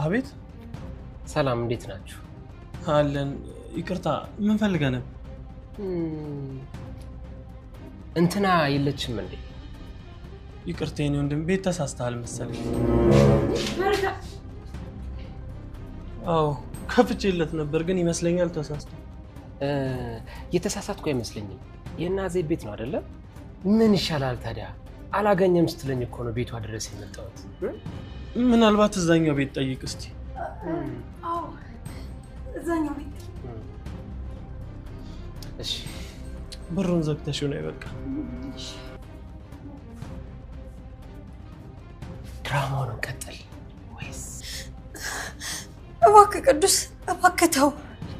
አቤት ሰላም እንዴት ናችሁ? አለን ይቅርታ ምን ፈልገህ ነበር? እንትና የለችም እንዴ? ይቅርታ የኔ ወንድም ቤት ተሳስተሃል መሰለኝ። አዎ ከፍቼለት ነበር ግን ይመስለኛል ተሳስቶ። የተሳሳትኩ አይመስለኝም። የናዜ ቤት ነው አይደለ? ምን ይሻላል ታዲያ? አላገኘም ስትለኝ እኮ ነው ቤቷ ድረስ የመጣሁት። ምናልባት እዛኛው ቤት ጠይቅ እስቲ። አዎ እዛኛው ቤት። እሺ በሩን ዘግተሽው ነው በቃ። ድራማውን እንቀጥል ወይስ? እባክህ ቅዱስ እባክህ ተው።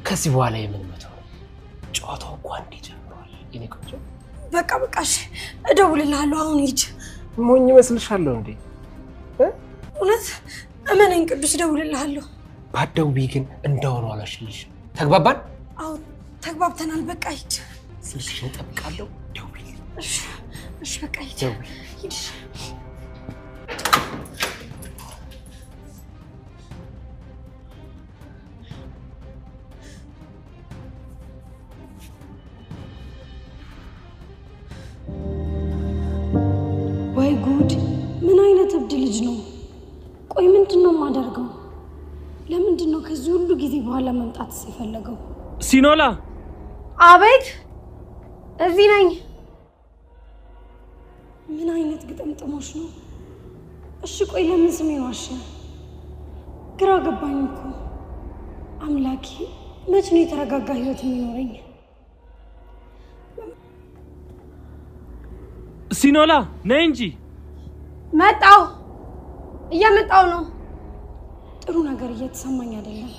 ከዚህ በኋላ የምንመጣው ጨዋታው እኮ አንዴ ጀምሯል። የኔ ቆንጆ በቃ እሺ እደውልልሃለሁ አሁን ሂድ። ሞኝ መስልሻለሁ እንዴ? እውነት እመነኝ ቅዱስ እደውልልሃለሁ። ባትደውይ ግን እንደሆነ አላሽልሽ። ተግባባን? አዎ ተግባብተናል። በቃ ሂድ። ስልክሽን እጠብቃለሁ። ደውይ። እሺ በቃ ሂድ። ደውይ። ሂድ። ወይ ጉድ! ምን አይነት እብድ ልጅ ነው? ቆይ ምንድነው የማደርገው? ለምንድነው ከዚህ ሁሉ ጊዜ በኋላ መምጣት የፈለገው? ሲኖላ! አቤት! እዚህ ነኝ። ምን አይነት ግጥምጥሞሽ ነው? እሺ ቆይ ለምን ስሜን ዋሸ? ግራ ገባኝ እኮ። አምላኬ መች ነው የተረጋጋ ህይወት የሚኖረኝ? ሲኖላ ነይ እንጂ። መጣው እየመጣው ነው። ጥሩ ነገር እየተሰማኝ አይደለም።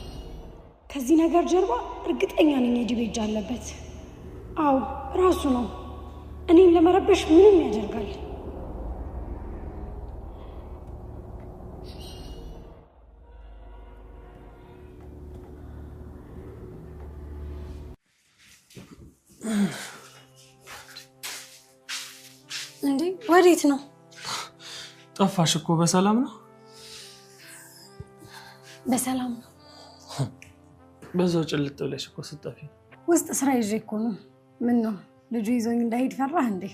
ከዚህ ነገር ጀርባ እርግጠኛ ነኝ የዲቤ እጅ አለበት። አዎ ራሱ ነው። እኔን ለመረበሽ ምንም ያደርጋል። እንዴ ወዴት ነው? ጠፋሽ እኮ። በሰላም ነው? በሰላም ነው። በዛው ጭልጥ ብለሽ እኮ ስትጠፊ። ውስጥ ስራ ይዤ እኮ ነው። ምን ነው ልጁ ይዞኝ እንዳይሄድ ፈራህ እንዴ?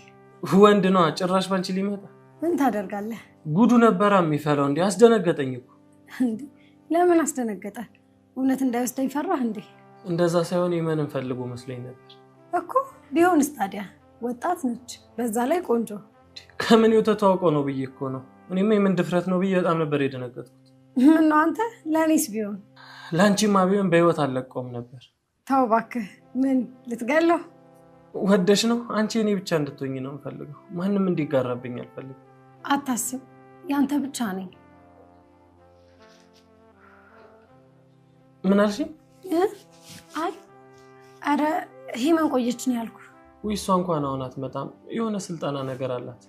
ወንድ ነው ጭራሽ ባንቺ ሊመጣ። ምን ታደርጋለህ? ጉዱ ነበር የሚፈላው። እንዴ አስደነገጠኝ እኮ። እንዴ ለምን አስደነገጠ? እውነት እንዳይወስደኝ ፈራህ እንዴ? እንደዛ ሳይሆን የማንን ፈልጎ መስለኝ ነበር እኮ። ቢሆንስ ታዲያ ወጣት ነች፣ በዛ ላይ ቆንጆ። ከምን ተዋውቀው ነው ብዬ እኮ ነው። እኔማ የምን ድፍረት ነው ብዬ በጣም ነበር የደነገጥኩት። ምን ነው አንተ? ለኔስ ቢሆን ላንቺማ ቢሆን በህይወት አልለቀውም ነበር። ተው እባክህ። ምን ልትገለው ወደሽ ነው? አንቺ እኔ ብቻ እንድትሆኝ ነው የምፈልገው። ማንም እንዲጋራብኝ አልፈልግም። አታስብ፣ ያንተ ብቻ ነኝ። ምን አልሽኝ? አይ አረ ሄመን ቆየች ነው ያልኩ። እሷ እንኳን አሁን አትመጣም። የሆነ ስልጠና ነገር አላት።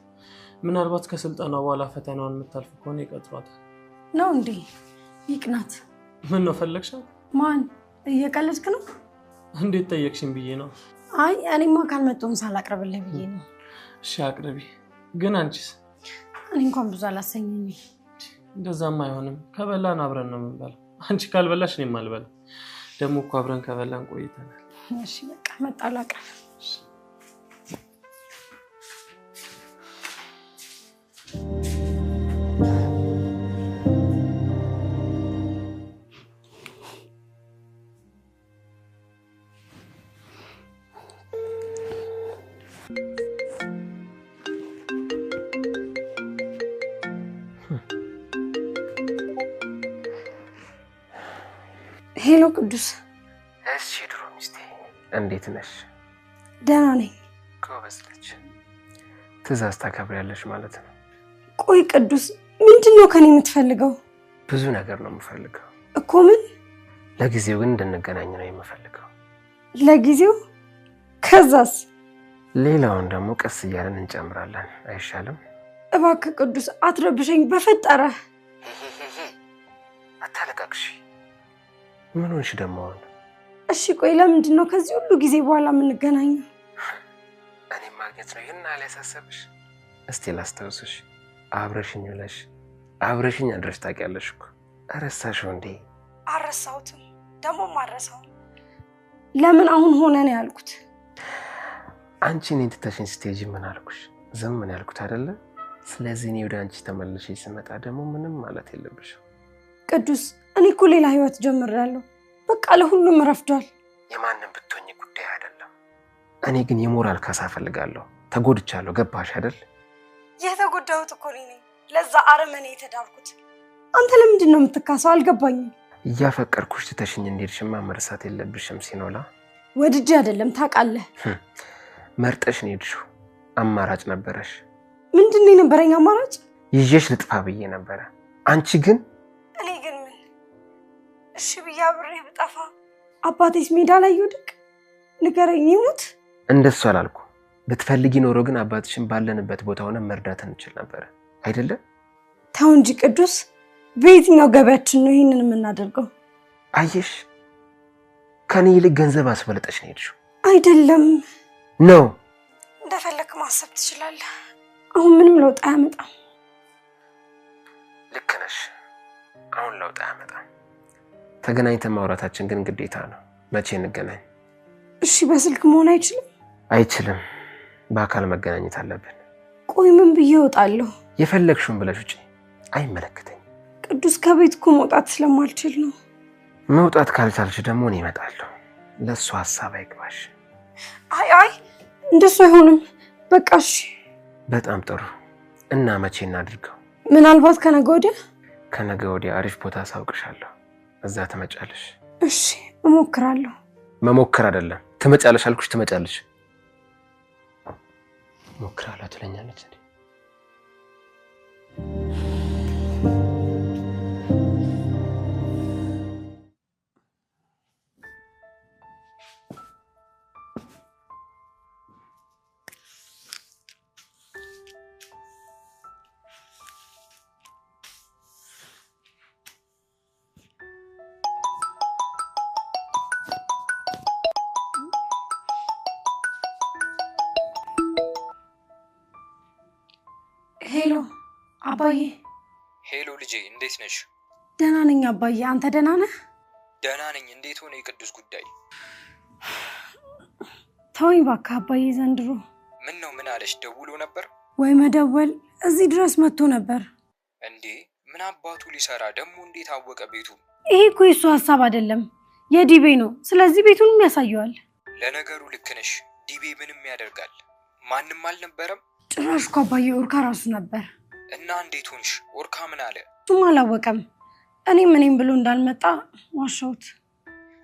ምናልባት ከስልጠናው በኋላ ፈተናውን የምታልፍ ከሆነ ይቀጥሯታል። ነው እንዴ? ይቅናት። ምን ነው ፈለግሻት? ማን? እየቀለድክ ነው? እንዴት ጠየቅሽኝ ብዬ ነው። አይ እኔማ ካልመጣሁም ሳላቅርብልህ ብዬ ነው። እሺ አቅርቢ። ግን አንቺስ? እኔ እንኳን ብዙ አላሰኘኝ። እንደዛም አይሆንም። ከበላን አብረን ነው የምንበላው። አንቺ ካልበላሽ እኔም አልበላም። ደግሞ እኮ አብረን ከበላን ቆይተናል። እሺ በቃ መጣሁ ላቅርብ። ሄሎ ቅዱስ። እሺ ድሮ ሚስቴ እንዴት ነሽ? ደህና ነኝ። ጎበዝ ልጅ። ትዕዛዝ ታከብሪያለሽ ማለት ነው። ቆይ ቅዱስ ምንድነው ከኔ የምትፈልገው? ብዙ ነገር ነው የምፈልገው እኮ። ምን? ለጊዜው ግን እንድንገናኝ ነው የምፈልገው። ለጊዜው? ከዛስ? ሌላውን ደግሞ ቀስ እያለን እንጨምራለን። አይሻልም? እባክህ ቅዱስ አትረብሸኝ በፈጠረ። አታለቃቅሽ። ምን ሆንሽ ደግሞ አሁን? እሺ ቆይ ለምንድነው ከዚህ ሁሉ ጊዜ በኋላ የምንገናኘው? እኔ ማግኘት ነው ይሄን አላሳሰብሽ? እስቲ ላስታውስሽ። አብረሽኝ ውለሽ አብረሽኝ አድረሽ ታውቂያለሽ እኮ። አረሳሽው እንዴ? አረሳሁትም ደግሞ ማረሳው። ለምን አሁን ሆነ ነው ያልኩት። አንቺ እኔን ትተሽኝ ስትሄጂ ምን አልኩሽ? ዝም ምን ያልኩት አይደለ? ስለዚህ እኔ ወደ አንቺ ተመልሼ ስመጣ ደግሞ ምንም ማለት የለብሽም። ቅዱስ እኔ እኮ ሌላ ህይወት ጀምሬያለሁ። በቃ ለሁሉም ረፍዷል። የማንም ብትሆኝ ጉዳይ አይደለም። እኔ ግን የሞራል ካሳ ፈልጋለሁ። ተጎድቻለሁ። ገባሽ አይደል? የተጎዳሁት እኮ እኔ ነኝ። ለዛ አረመኔ የተዳርኩት። አንተ ለምንድን ነው የምትካሰው? አልገባኝም። እያፈቀርኩሽ ትተሽኝ እንደሄድሽማ መርሳት የለብሽም ሲኖላ። ወድጄ አይደለም ታውቃለህ። መርጠሽ ነው የሄድሽው። አማራጭ ነበረሽ። ምንድን ነው የነበረኝ አማራጭ? ይዤሽ ልጥፋ ብዬ ነበረ። አንቺ ግን እኔ ግን ምን እሺ ብዬ አብሬ ብጠፋ አባቴስ ሜዳ ላይ ይወድቅ? ንገረኝ፣ ይሙት? እንደሱ አላልኩ። ብትፈልጊ ኖሮ ግን አባትሽን ባለንበት ቦታ ሆነ መርዳት እንችል ነበር አይደለ? ተው እንጂ ቅዱስ፣ በየትኛው ገበያችን ነው ይሄንን የምናደርገው? አየሽ፣ ከኔ ይልቅ ገንዘብ አስበልጠሽ ነው የሄድሽው። አይደለም ነው። እንደፈለክ ማሰብ ትችላለህ። አሁን ምንም ለውጥ አያመጣም። ልክ ነሽ። አሁን ለውጥ አያመጣም። ተገናኝተን ማውራታችን ግን ግዴታ ነው። መቼ እንገናኝ? እሺ፣ በስልክ መሆን አይችልም? አይችልም። በአካል መገናኘት አለብን። ቆይ ምን ብዬ እወጣለሁ? የፈለግሽውን ብለሽ ውጪ። አይመለከተኝም። ቅዱስ፣ ከቤት እኮ መውጣት ስለማልችል ነው። መውጣት ካልቻልሽ ደግሞ እኔ እመጣለሁ። ለሱ ሐሳብ አይግባሽ። አይ እንደሱ አይሆንም። በቃ እሺ። በጣም ጥሩ። እና መቼ እናድርገው? ምናልባት ከነገ ወዲያ። ከነገ ወዲያ አሪፍ ቦታ አሳውቅሻለሁ። እዛ ትመጫለሽ። እሺ፣ እሞክራለሁ። መሞከር አይደለም፣ ትመጫለሽ አልኩሽ። ትመጫለሽ። ሞክራለሁ ትለኛለች እንዴ? ሄሎ አባዬ። ሄሎ ልጄ፣ እንዴት ነሽ? ደህና ነኝ አባዬ፣ አንተ ደህና ነህ? ደህና ነኝ። እንዴት ሆነ የቅዱስ ጉዳይ? ተወኝ እባክህ አባዬ። ዘንድሮ ምን ነው? ምን አለሽ? ደውሎ ነበር ወይ? መደወል እዚህ ድረስ መጥቶ ነበር እንዴ? ምን አባቱ ሊሰራ ደግሞ? እንዴት አወቀ ቤቱ? ይሄ እኮ የሱ ሐሳብ አይደለም የዲቤ ነው። ስለዚህ ቤቱንም ያሳየዋል። ለነገሩ ልክ ነሽ። ዲቤ ምንም ያደርጋል። ማንም አልነበረም? ጭራሽ እኮ አባዬ ኦርካ ራሱ ነበር። እና እንዴት ሆንሽ? ኦርካ ምን አለ? እሱም አላወቀም። እኔም ብሎ እንዳልመጣ ዋሻሁት።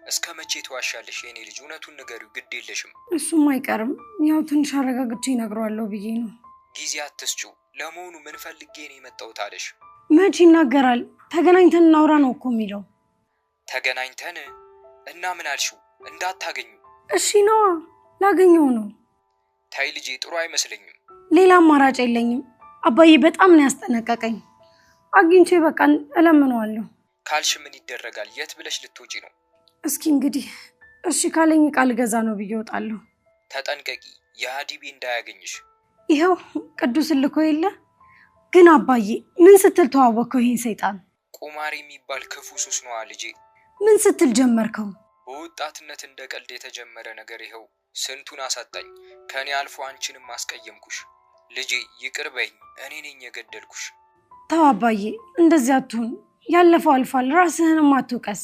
እስከ መቼ ትዋሻለሽ የኔ ልጅ? እውነቱን ንገሪው፣ ግድ የለሽም። እሱም አይቀርም። ያው ትንሽ አረጋግቼ እነግረዋለሁ ብዬ ነው። ጊዜ አትስጪው። ለመሆኑ ምን ፈልጌ ነው የመጣሁት አለሽ? መቼ ይናገራል? ተገናኝተን እናውራ ነው እኮ የሚለው። ተገናኝተን እና ምን አልሽው? እንዳታገኙ? እሺ ነዋ፣ ላገኘው ነው። ታይ ልጄ፣ ጥሩ አይመስለኝም። ሌላ አማራጭ የለኝም። አባዬ በጣም ነው ያስጠነቀቀኝ። አግኝቼ በቃ እለምነዋለሁ። ካልሽ ምን ይደረጋል? የት ብለሽ ልትወጪ ነው? እስኪ እንግዲህ እሺ ካለኝ ቃል ገዛ ነው ብዬ እወጣለሁ። ተጠንቀቂ፣ የዲቤ እንዳያገኝሽ። ይኸው ቅዱስን ልኮ የለ። ግን አባዬ ምን ስትል ተዋወቅከው ይሄን ሰይጣን? ቁማር የሚባል ክፉ ሱስ ነዋ ልጄ። ምን ስትል ጀመርከው? በወጣትነት እንደ ቀልድ የተጀመረ ነገር ይኸው ስንቱን አሳጣኝ። ከኔ አልፎ አንቺንም አስቀየምኩሽ። ልጄ ይቅር በይኝ፣ እኔ ነኝ የገደልኩሽ። ተው አባዬ፣ እንደዚህ አትሁን። ያለፈው አልፏል፣ ራስህንም አትውቀስ።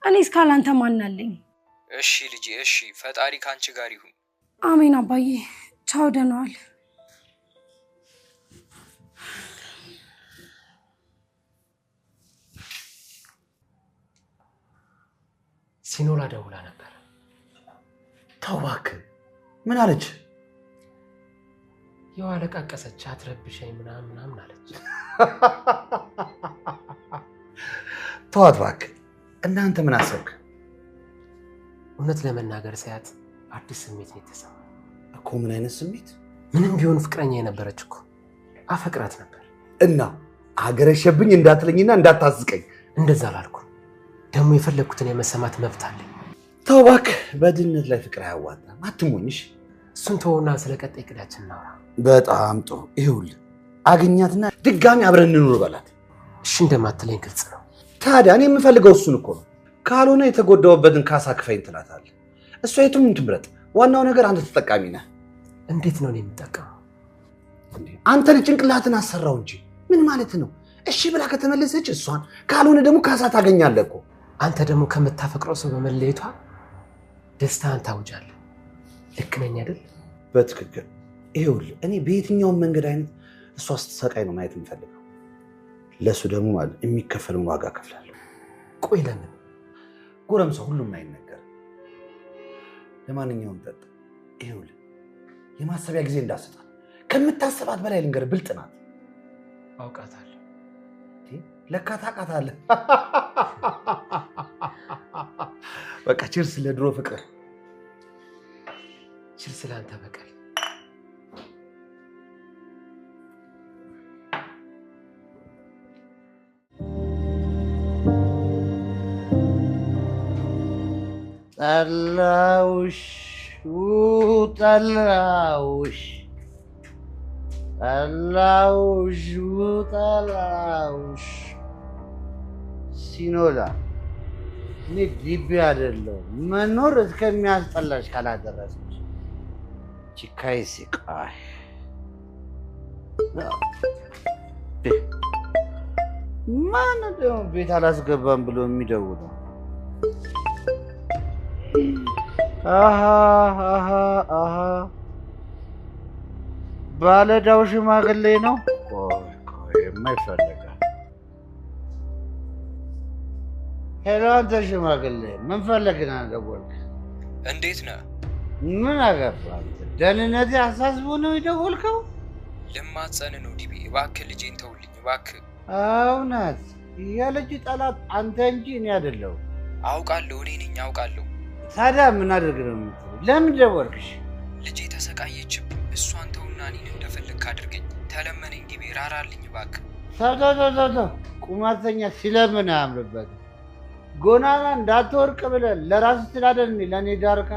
እኔ እስካላንተ ማን አለኝ? እሺ ልጄ፣ እሺ። ፈጣሪ ካንቺ ጋር ይሁን። አሜን አባዬ። ቻው፣ ደህና ዋል። ሲኖላ ደውላ ነበር። ተው እባክህ። ምን አለች? ያው አለቃቀሰች። አትረብሸኝ ምናምን አለች። ተዋት እባክህ። እናንተ ምን አሰብክ? እውነት ለመናገር ሳያት አዲስ ስሜት ነው የተሰማኝ እኮ። ምን አይነት ስሜት? ምንም ቢሆን ፍቅረኛ የነበረች እኮ አፈቅራት ነበር። እና አገረሸብኝ እንዳትለኝና እንዳታዝቀኝ። እንደዛ አላልኩም። ደግሞ የፈለግኩትን የመሰማት መብት አለኝ። ተው እባክህ። በድህነት ላይ ፍቅር አያዋጣም። አትሞኝሽ። እሱን ተወውና ስለ ቀጣይ እቅዳችን እናውራ። በጣም ጥሩ። ይኸውልህ አግኛትና ድጋሚ አብረን እንኑር በላት። እሺ እንደማትለኝ ግልጽ ነው። ታዲያ እኔ የምፈልገው እሱን እኮ ነው። ካልሆነ የተጎዳውበትን ካሳ ክፈይኝ ትላታለህ። እሷ የቱን ትምረጥ? ዋናው ነገር አንተ ተጠቃሚ ነህ። እንዴት ነው የምጠቀመው? አንተ ጭንቅላትን አሰራው እንጂ ምን ማለት ነው? እሺ ብላ ከተመለሰች እሷን፣ ካልሆነ ደግሞ ካሳ ታገኛለህ እኮ። አንተ ደግሞ ከምታፈቅረው ሰው በመለየቷ ደስታን ታውጃለህ። ልክ ነኝ አይደል? በትክክል። ይኸውልህ እኔ በየትኛውም መንገድ አይነት እሷ ስትሰቃይ ነው ማየት የምፈልገው። ለሱ ደግሞ ማለት የሚከፈልን ዋጋ ከፍላለሁ። ቆይ ለምን? ጎረምሳ ሁሉም አይነገር። ለማንኛውም ጠጥ። ይኸውልህ የማሰቢያ ጊዜ እንዳሰጣት ከምታስባት በላይ ልንገር፣ ብልጥ ናት። አውቃታለሁ። ለካ ታውቃታለህ። በቃ ቺርስ ለድሮ ፍቅር። ቺርስ ለአንተ በቀል። ጠላውሽ ጠላውሽ ጠላውሽ ጠላውሽ ሲኖላ እኔ ግቢ አይደለሁም መኖር እስከሚያስጠላሽ ካላደረሰች ቺካይ ሲቃይ ማን ደግሞ ቤት አላስገባም ብሎ የሚደውለው? ባለዳው ሽማግሌ ነው። ቆይ የማይፈልጋ ሄሎ፣ አንተ ሽማግሌ ምን ፈልግና ደወልክ? እንዴት ነህ? ምን አገባህ? ደህንነቴ አሳስቦ ነው የደወልከው? ልማጸን ነው ዲቤ፣ እባክህ ልጄን ተውልኝ እባክህ። እውነት የልጅ ጠላት አንተ እንጂ እኔ አይደለሁም። አውቃለሁ፣ እኔ ነኝ አውቃለሁ። ታዲያ ምን አድርግ ነው የምትለው? ለምን ደወልክሽ? ልጄ ተሰቃየችብኝ። እሷን ተውና እኔን እንደፈለግክ አድርገኝ። ተለመነኝ ዲቤ፣ ራራልኝ እባክህ። ተው ቁማርተኛ ሲለምን አያምርበትም። ጎናና እንዳትወርቅ ብለህ ለራስህ ትላደል ለእኔ ዳርካ።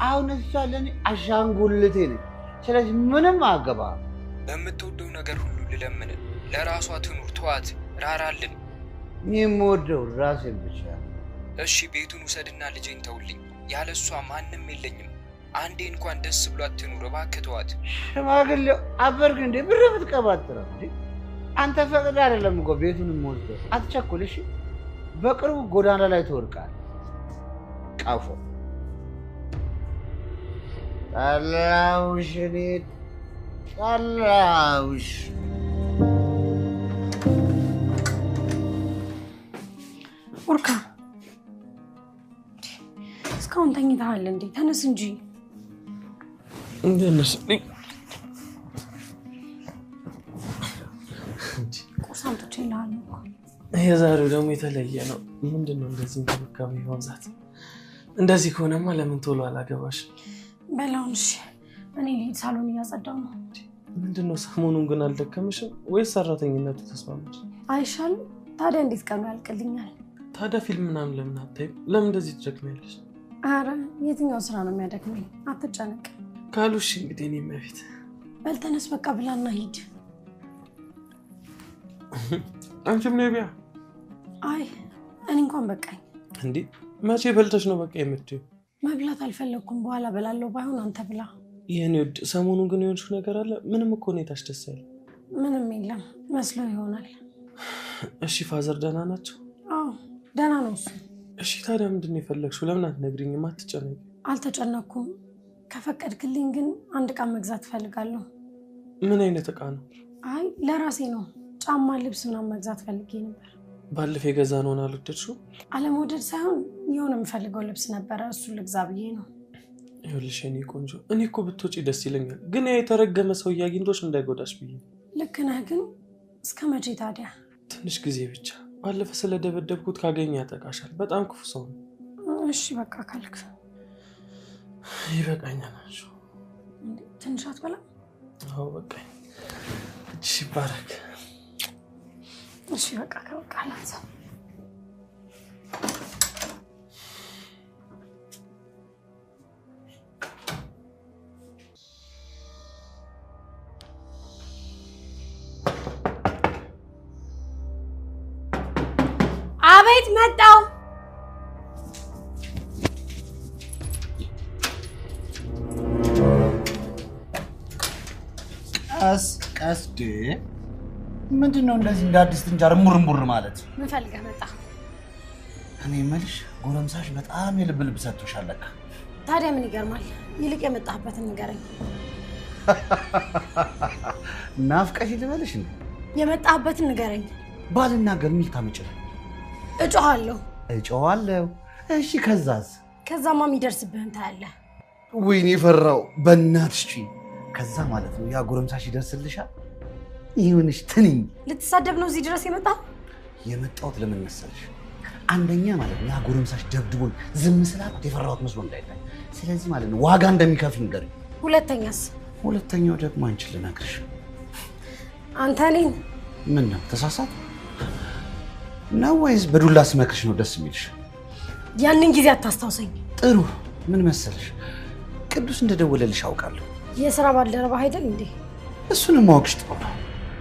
አሁን እሷ ለእኔ አሻንጉልቴ ነች። ስለዚህ ምንም አገባ። በምትወደው ነገር ሁሉ ልለምን፣ ለራሷ ትኑር፣ ተዋት፣ ራራልን። እኔ የምወደው ራሴን ብቻ። እሺ ቤቱን ውሰድና ልጄን ተውልኝ። ያለ እሷ ማንም የለኝም። አንዴ እንኳን ደስ ብሏት ትኑር እባክህ፣ ተዋት። ሽማግሌው አበርክ እንዴ? ብር ብትቀባጥረው እንዴ? አንተ ፈቅድ አይደለም እኮ ቤቱን የምወስደው። አትቸኩል እሺ። በቅርቡ ጎዳና ላይ ትወርቃለህ። ቀፎ ጠላውሽ፣ እኔ ጠላውሽ። ኡርካ እስካሁን ተኝተሃል እንዴ? ተነስ እንጂ። እንደነስ ቁርስ አምጥቼልሃለሁ እኮ። የዛሬው ደግሞ የተለየ ነው። ምንድነው እንደዚህ እንክብካቤ ማብዛት? እንደዚህ ከሆነማ ለምን ቶሎ አላገባሽ? በላውን እሺ። እኔ ልሂድ፣ ሳሎን እያጸዳሁ ነው። ምንድነው ሰሞኑን ግን አልደከምሽም ወይስ ሰራተኝነቱ ተስማማሽ? አይሻልም? ታዲያ እንዴት ቀኑ ያልቅልኛል? ታዲያ ፊልም ምናምን ለምን አታይም? ለምን እንደዚህ ትደክሚያለሽ? አረ የትኛው ስራ ነው የሚያደክመኝ? አትጨነቅ። ካሉሽ እንግዲህ እኔ መቤት በል ተነስ፣ በቃ ብላና ሂድ። አንቺም ነቢያ። አይ እኔ እንኳን በቃኝ። እንዴ መቼ በልተሽ ነው በቃ የምትይው? መብላት አልፈለኩም፣ በኋላ በላለሁ። ባይሆን አንተ ብላ። ይሄን ወድ ሰሞኑን ግን የሆንሽው ነገር አለ? ምንም እኮ ሁኔታሽ ደስ አይልም። ምንም የለም መስሎ ይሆናል። እሺ ፋዘር ደህና ናቸው? አዎ ደህና ነው እሱ። እሺ ታዲያ ምንድን ነው የፈለግሽው? ለምን አትነግሪኝም? አትጨነቂ። አልተጨነኩም። ከፈቀድክልኝ ግን አንድ ዕቃ መግዛት እፈልጋለሁ። ምን አይነት ዕቃ ነው? አይ ለራሴ ነው። ጫማ፣ ልብስ ምናምን መግዛት ፈልጌ ነበር። ባለፈው የገዛነውን አልወደድሽው? አለመውደድ ሳይሆን የሆነ የምፈልገው ልብስ ነበረ፣ እሱን ልግዛ ብዬ ነው። ይኸውልሽ የእኔ ቆንጆ፣ እኔ እኮ ብትወጪ ደስ ይለኛል፣ ግን የተረገመ ሰውዬ አግኝቶሽ እንዳይጎዳሽ ብዬ። ልክ ነህ፣ ግን እስከ መቼ ታዲያ? ትንሽ ጊዜ ብቻ። ባለፈ ስለደበደብኩት ካገኘ ያጠቃሻል። በጣም ክፉ ሰው ነው። እሺ በቃ ካልክ ይበቃኛል። ትንሽ አትበላም? አዎ በቃኝ። እሺ ይባረክ። እሺ በቃ ከበቃላት። አቤት መጣው። ቀስ ምንድነው እንደዚህ እንደ አዲስ ትንጃር ሙርሙር ማለት? ምን ፈልገህ መጣ? እኔ የምልሽ ጎረምሳሽ በጣም የልብ ልብ ሰጥቶሻል ለካ። ታዲያ ምን ይገርማል? ይልቅ የመጣህበትን ንገረኝ። ናፍቀሽ ልበልሽ እንዴ? የመጣህበትን ንገረኝ። ባልናገር ምን ታመጭ? እጮሃለሁ። እሺ ከዛስ? ከዛማ የሚደርስብህን ታያለህ። ወይኔ ፈራው በእናትሽ። ከዛ ማለት ነው ያ ጎረምሳሽ ይደርስልሻል? ይሁንሽ ትንኝ። ልትሳደብ ነው እዚህ ድረስ የመጣው? የመጣሁት ለምን መሰለሽ? አንደኛ ማለት ነው ያ ጎረምሳሽ ደብድቦኝ ዝም ስላልኩት የፈራሁት መስሎ እንዳይታይ። ስለዚህ ማለት ነው ዋጋ እንደሚከፍል ንገሪኝ። ሁለተኛስ? ሁለተኛው ደግሞ አንቺ ልነግርሽ። አንተ እኔን ምን ነው ተሳሳት ነው ወይስ በዱላ ስመክርሽ ነው ደስ የሚልሽ? ያንን ጊዜ አታስታውሰኝ። ጥሩ። ምን መሰለሽ ቅዱስ እንደደወለልሽ አውቃለሁ። የሥራ ባልደረባ አይደል እንዴ? እሱንም ማወቅሽ ጥሩ ነው።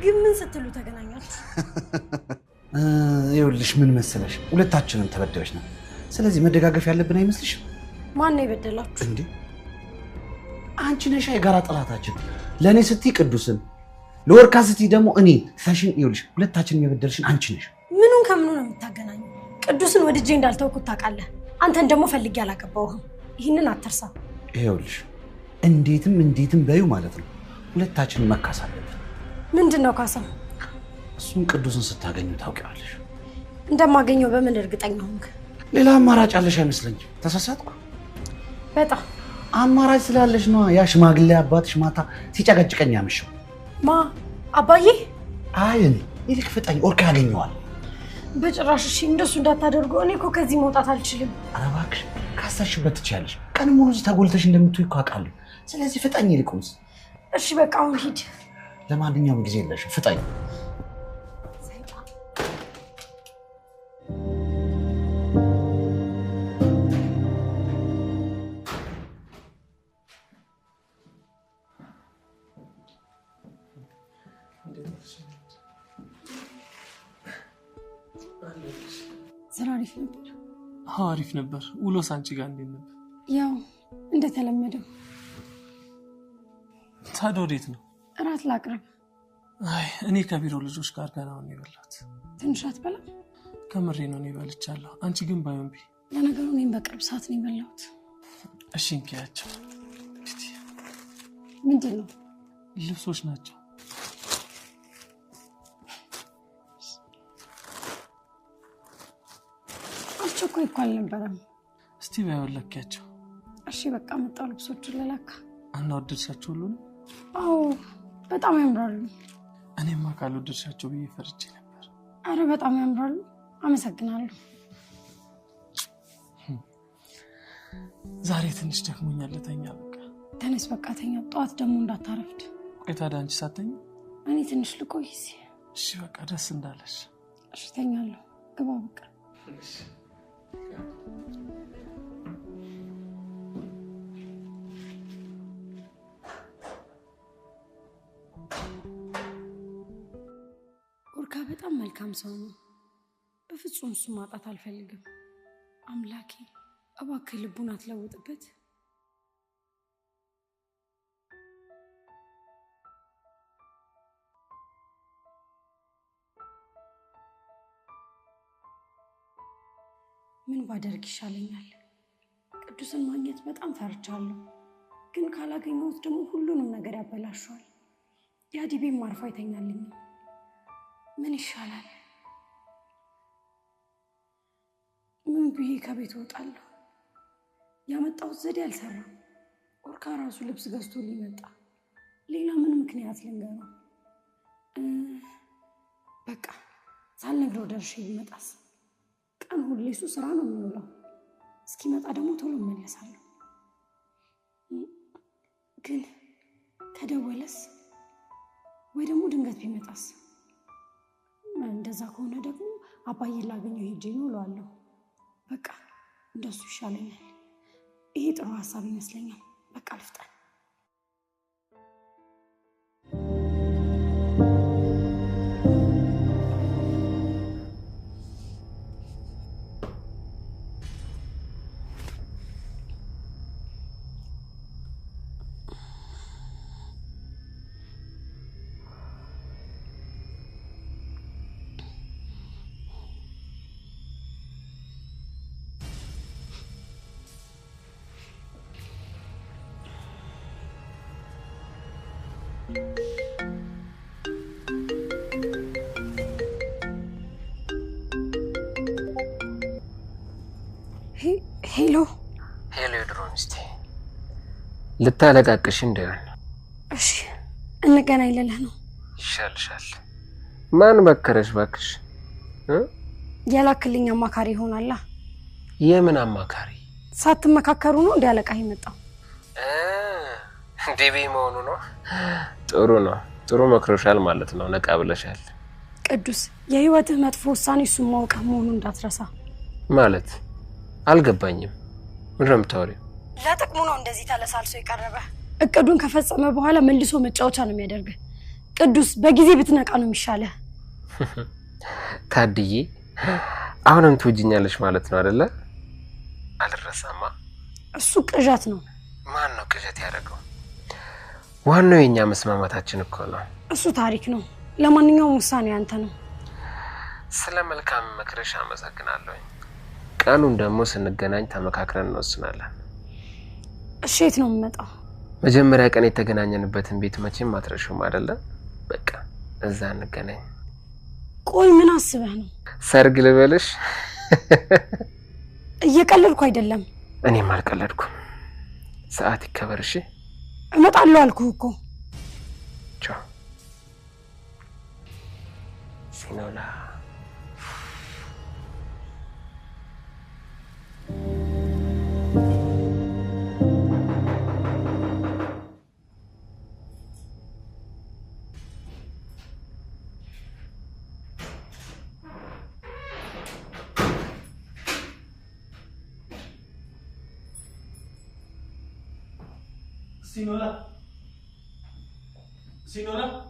ግን ምን ስትሉ ተገናኛችሁ? ይኸውልሽ ምን መሰለሽ ሁለታችንም ተበደለሽ ነው። ስለዚህ መደጋገፍ ያለብን አይመስልሽም? ማን ነው የበደላችሁ? እንዴ አንቺ ነሽ የጋራ ጠላታችን። ለእኔ ስትይ ቅዱስን፣ ለወርካ ስትይ ደግሞ እኔ ሳሽን። ይኸውልሽ ሁለታችንም የበደልሽን አንቺ ነሽ። ምኑን ከምኑ ነው የምታገናኙ? ቅዱስን ወድጄ እንዳልተውኩት ታውቃለህ። አንተን ደግሞ ፈልጌ አላገባሁህም። ይህንን አትርሳ። ይኸውልሽ እንዴትም በዩ ማለት ነው ሁለታችንን መካስ አለብን። ምንድን ነው ካሳው? እሱን ቅዱስን ስታገኙ ታውቂዋለሽ። እንደማገኘው በምን እርግጠኛ ሆንክ? ሌላ አማራጭ አለሽ አይመስለኝም። ተሳሳትኩ? በጣም አማራጭ ስላለሽ ነው ያ ሽማግሌ አባትሽ ማታ ሲጨቀጭቀኝ ያመሸው። ማ አባዬ? አይ እኔ ይልቅ ፍጠኝ፣ ኦርካ ያገኘዋል። በጭራሽ። እሺ እንደሱ እንዳታደርጉ። እኔ እኮ ከዚህ መውጣት አልችልም። ኧረ እባክሽ ካሰርሽበት ትችያለሽ። ቀን ሙሉ እዚህ ተጎልተሽ እንደምትውይ እኮ አውቃለሁ። ስለዚህ ፍጠኝ ይልቁንስ። እሺ በቃ አሁን ሂድ። ለማንኛውም ጊዜ የለሽም፣ ፍጠኝ። ስራ አሪፍ ነበር? አዎ አሪፍ ነበር። ውሎስ አንቺ ጋር እንዴት ነበር? ያው እንደተለመደው። ታዲያ ወዴት ነው? እራት ላቅርብ። አይ እኔ ከቢሮ ልጆች ጋር ገና ነው የበላሁት። ትንሽ አትበላም? ከምሬ ነው እኔ በልቻለሁ። አንቺ ግን ባይሆን ቢ። ለነገሩ እኔም በቅርብ ሰዓት ነው የበላሁት። እሺ እንኪያቸው። ምንድን ነው? ልብሶች ናቸው። አስቸኳይ እኮ አልነበረም። እስቲ ባይሆን ለኪያቸው። እሺ በቃ መጣሁ። ልብሶቹን ልላካ። አናወደድሻቸው ሁሉንም? አዎ በጣም ያምራሉ። እኔማ ካልወደድሻቸው ብዬ ፈርቼ ነበር። አረ በጣም ያምራሉ። አመሰግናለሁ። ዛሬ ትንሽ ደክሞኛል፣ ልተኛ በቃ። ተነስ በቃ ተኛ። ጠዋት ደግሞ እንዳታረፍድ። ቆይ ታዲያ አንቺ ሳተኝ? እኔ ትንሽ ልቆይ። እሺ በቃ ደስ እንዳለሽ። እሺ ተኛለሁ። ግባ በቃ። ኦርካ በጣም መልካም ሰው ነው። በፍጹም እሱ ማጣት አልፈልግም። አምላኬ እባክህ ልቡን አትለውጥበት። ምን ባደርግ ይሻለኛል? ቅዱስን ማግኘት በጣም ፈርቻለሁ። ግን ካላገኘሁት ደግሞ ሁሉንም ነገር ያበላሸዋል። ያዲቤም ማርፎ አይተኛልኝም። ምን ይሻላል? ምን ብዬ ከቤት እወጣለሁ? ያመጣሁት ዘዴ አልሰራም። ኦርካ ራሱ ልብስ ገዝቶ ሊመጣ፣ ሌላ ምን ምክንያት ልንገረው? በቃ ሳልነግረው ደርሼ ቢመጣስ? ቀን ሁሌ እሱ ስራ ነው የሚውለው። እስኪመጣ ደግሞ ቶሎ እመለሳለሁ። ግን ከደወለስ ወይ ደግሞ ድንገት ቢመጣስ? እንደዛ ከሆነ ደግሞ አባዬን ላገኘው ሄጄ ነው እለዋለሁ። በቃ እንደሱ ይሻለኛል። ይሄ ጥሩ ሀሳብ ይመስለኛል። በቃ ልፍጠን። ሄሎ ሄሎ የድሮ ሚስቴ ልታለቃቅሽ እንዳይሆን እሺ እንገናኝ ልልህ ነው ይሻልሻል ማን መከረሽ ባክሽ የላክልኝ አማካሪ ይሆናል የምን አማካሪ ሳትመካከሩ ነው እንዲያለቃህ ይመጣው ዲቪ መሆኑ ነው ጥሩ መክሮሻል ማለት ነው ነቃ ብለሻል ቅዱስ የህይወትህ መጥፎ ውሳኔ እሱ ማወቅ መሆኑን እንዳትረሳ ማለት አልገባኝም ምንም ታውሪ ለጥቅሙ ነው እንደዚህ ተለሳልሶ ይቀርበ እቅዱን ከፈጸመ በኋላ መልሶ መጫወቻ ነው የሚያደርግ ቅዱስ በጊዜ ብትነቃ ነው የሚሻለው ታድዬ አሁንም ትውጂኛለሽ ማለት ነው አይደለ አልረሳማ እሱ ቅዠት ነው ማን ነው ቅዠት ያደረገው ዋናው የኛ መስማማታችን እኮ ነው እሱ ታሪክ ነው ለማንኛውም ውሳኔ አንተ ነው ስለ መልካም መክረሻ አመሰግናለሁ ቀኑን ደግሞ ስንገናኝ ተመካክረን እንወስናለን እሺ የት ነው የምመጣው መጀመሪያ ቀን የተገናኘንበትን ቤት መቼም አትረሹም አይደለ በቃ እዛ እንገናኝ ቆይ ምን አስበህ ነው ሰርግ ልበልሽ እየቀለድኩ አይደለም እኔም አልቀለድኩም ሰዓት ይከበርሽ እመጣለሁ አልኩህ እኮ ቻው ሲኖላ Sinola.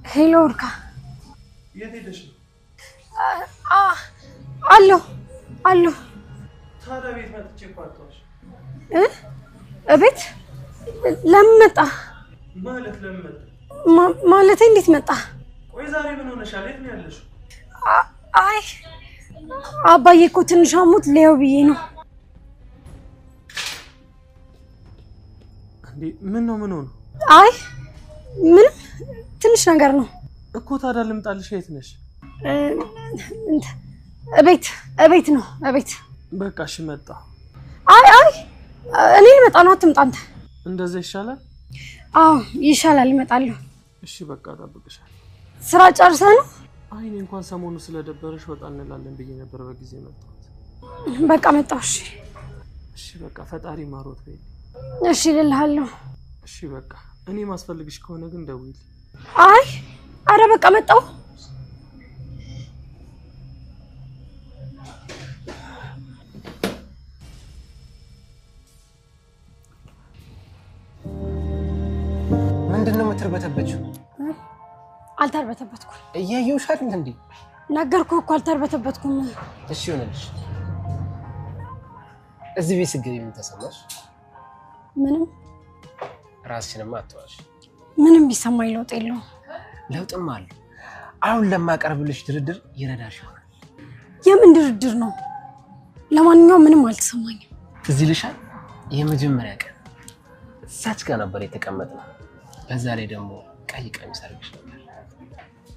Hello, Orca. የት ሄደሽ ነው? አሎ ታዲያ ቤት መጥቼ እኮ አጣሁሽ። እቤት ለምን መጣ? ማለት ለምን መጣ? ማለት እንዴት መጣ? ቆይ ዛሬ ምን ሆነሻል? የት ነው ያለሽው? አይ አባዬ እኮ ትንሽ አሞት ሊያው ብዬ ነው። እንዴ ምን ሆነ? አይ ምን ትንሽ ነገር ነው እኮ። ታዲያ ልምጣልሽ? የት ነሽ? እቤት ነው። በቃ እሺ መጣ። አይ እኔ ልመጣ ነው። አትምጣ አንተ። እንደዛ ይሻላል? አዎ ይሻላል፣ እመጣለሁ። እሺ በቃ እጠብቅሻለሁ። ስራ ጨርሰህ ነው? አይ እኔ እንኳን ሰሞኑ ስለደበረሽ ወጣ እንላለን ብዬ ነበር በጊዜ መጣሁት። በቃ መጣሁ። እሺ በቃ ፈጣሪ ማሮት በይ። እሺ እልልሃለሁ። እሺ በቃ እኔ ማስፈልግሽ ከሆነ ግን ደውይልኝ። አይ አረ በቃ መጣሁ። ምንድነው የምትርበተበችው? አልተርበተበትኩም። እያየሁሽ አይደል እንዴ? ነገርኩህ እኮ አልተርበተበትኩም። እሺ ይሆነልሽ። እዚህ ቤት ስትገቢ ምን ተሰማሽ? ምንም። ራስሽንም አትዋሽ። ምንም ቢሰማኝ ለውጥ የለውም። ለውጥም አለ። አሁን ለማቀርብልሽ ድርድር ይረዳሽ ይሆናል። የምን ድርድር ነው? ለማንኛውም ምንም አልተሰማኝም። እዚህ ልሻል የመጀመሪያ ቀን እዛች ጋር ነበር የተቀመጥነው። በዛ ላይ ደግሞ ቀይ ቀሚስ አድርገሽ ነበር።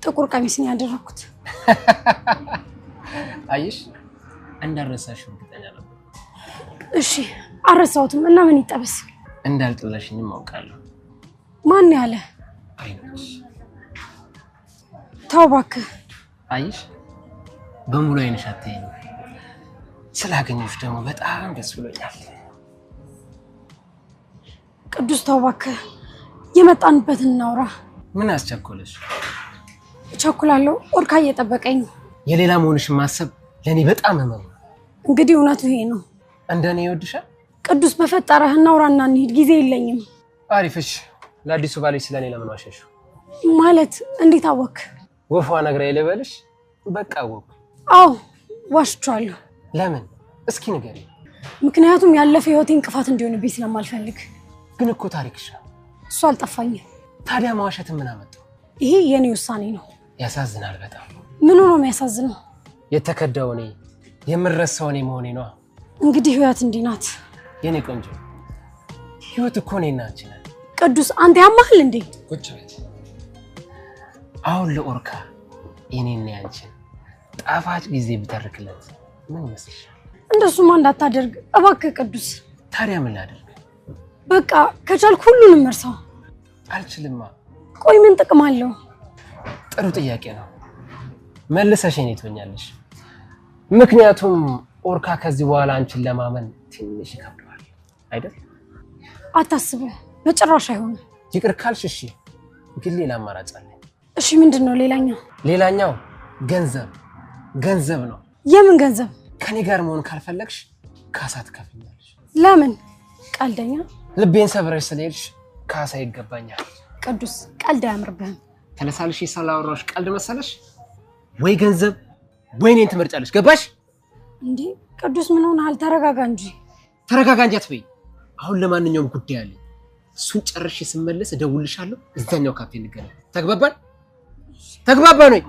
ጥቁር ቀሚስ ነው ያደረኩት። አይሽ እንዳረሳሽ እርግጠኛ ነበር። እሺ አረሳሁትም እና ምን ይጠበስ? እንዳልጥለሽኝም አውቃለሁ። ማን ያለ? አይኖች። ተው እባክህ። አይሽ በሙሉ አይንሽ አትይኝ። ስላገኘሁሽ ደግሞ በጣም ደስ ብሎኛል። ቅዱስ ተው እባክህ፣ የመጣንበትን እናውራ። ምን አስቸኮለሽ? ቸኩላለሁ። ኦርካ እየጠበቀኝ። የሌላ መሆንሽን ማሰብ ለኔ በጣም ህመም ነው። እንግዲህ እውነቱ ይሄ ነው። እንደኔ ይወድሻል? ቅዱስ በፈጠረህ እናውራና እንሂድ፣ ጊዜ የለኝም። አሪፍሽ። ለአዲሱ ባልሽ ስለኔ ለምን ዋሸሽ? ማለት እንዴት አወክ? ወፏ ነግራ ይልበልሽ? በቃ አወኩ። አዎ ዋሽቻለሁ። ለምን? እስኪ ንገሪኝ። ምክንያቱም ያለፈ ህይወቴ እንቅፋት እንዲሆንብኝ ስለማልፈልግ። ግን እኮ ታሪክሽ እሱ አልጠፋኝም። ታዲያ ማዋሸት ምን አመጣው? ይሄ የኔ ውሳኔ ነው። ያሳዝናል በጣም። ምኑ ነው የሚያሳዝነው? የተከዳው እኔ የምረሳው እኔ መሆኔ ነው። እንግዲህ ህይወት እንዲህ ናት። የኔ ቆንጆ ህይወት እኮ እኔና አንቺ ነን። ቅዱስ አንተ ያማህል እንዴ? ቁጭ በይ። አሁን ለኦርካ የኔና ያንቺን ጣፋጭ ጊዜ ብተርክለት ምን ይመስልሻል? እንደሱማ እንዳታደርግ እባክህ ቅዱስ። ታዲያ ምን ላድርግ? በቃ ከቻልክ ሁሉንም እርሳው። አልችልማ። ቆይ ምን ጥቅም አለው? ጥሩ ጥያቄ ነው። መልሰሽ እኔ ትሆኛለሽ። ምክንያቱም ኦርካ ከዚህ በኋላ አንቺን ለማመን ትንሽ ይከብደዋል አይደል? አታስበው፣ በጭራሽ አይሆንም። ይቅር ካልሽ እሺ፣ ግን ሌላ አማራጭ አለ። እሺ ምንድን ነው ሌላኛው? ሌላኛው ገንዘብ ነው። የምን ገንዘብ? ከኔ ጋር መሆን ካልፈለግሽ ካሳ ትከፍኛለሽ። ለምን? ቀልደኛ። ልቤን ሰብረሽ ስለሄድሽ ካሳ ይገባኛል። ቅዱስ ቀልድ አያምርብህም። ተነሳልሽ ሳላወራሽ ቀልድ መሰለሽ? ወይ ገንዘብ ወይ እኔን ትመርጫለሽ። ገባሽ? እንዴ ቅዱስ ምን ሆነሃል? ተረጋጋ እንጂ። ተረጋጋ እንጂ አትበይ። አሁን ለማንኛውም ጉዳይ አለኝ። እሱን ጨርሼ ስመለስ እደውልልሻለሁ። እዛኛው ካፌ እንገናኝ። ተግባባን ወይ?